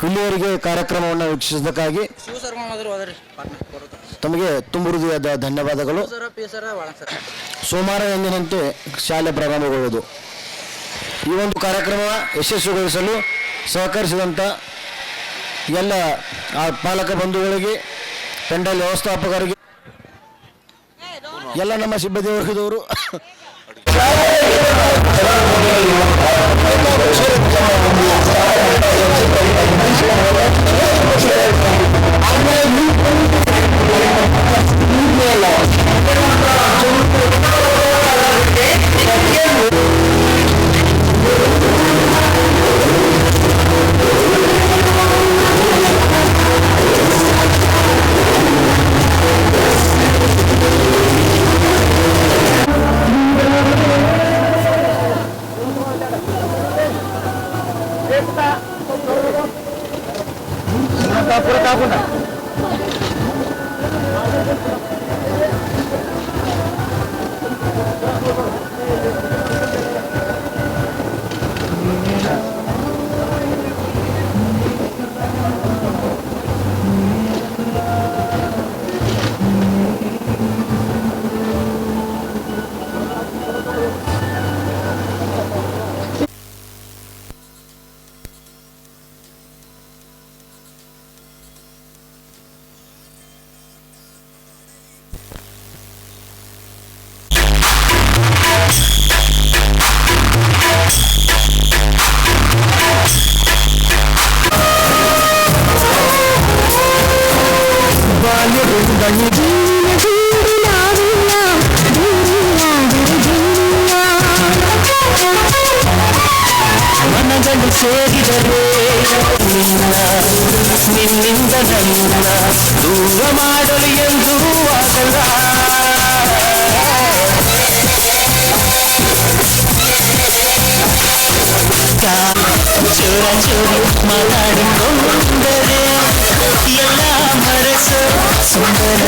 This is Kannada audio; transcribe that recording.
ಇಲ್ಲಿಯವರೆಗೆ ಕಾರ್ಯಕ್ರಮವನ್ನು ವೀಕ್ಷಿಸಿದ್ದಕ್ಕಾಗಿ ತಮಗೆ ತುಂಬ ಹೃದಯದ ಧನ್ಯವಾದಗಳು. ಸೋಮವಾರ ಎಂದಿನಂತೆ ಶಾಲೆ ಪ್ರಾರಂಭಗೊಳ್ಳುವುದು. ಈ ಒಂದು ಕಾರ್ಯಕ್ರಮ ಯಶಸ್ವಿಗೊಳಿಸಲು ಸಹಕರಿಸಿದಂಥ ಎಲ್ಲ ಪಾಲಕ ಬಂಧುಗಳಿಗೆ, ಪೆಂಡಲ್ ವ್ಯವಸ್ಥಾಪಕರಿಗೆ, ಎಲ್ಲ ನಮ್ಮ ಸಿಬ್ಬಂದಿ ವರ್ಗದವರು ಮನಗಳು ಸೇರಿದರೆ ನಿನ್ನಿಂದ ನನ್ನ ದೂರ ಮಾಡಲು ಎಂದೂ ಆಗಲ್ಲ. ಚೂರ ಚೂರಿ ಮಾತಾಡಿಕೊಂಡರೆ ಎಲ್ಲ ಮನಸ್ಸ ಸುಂದರ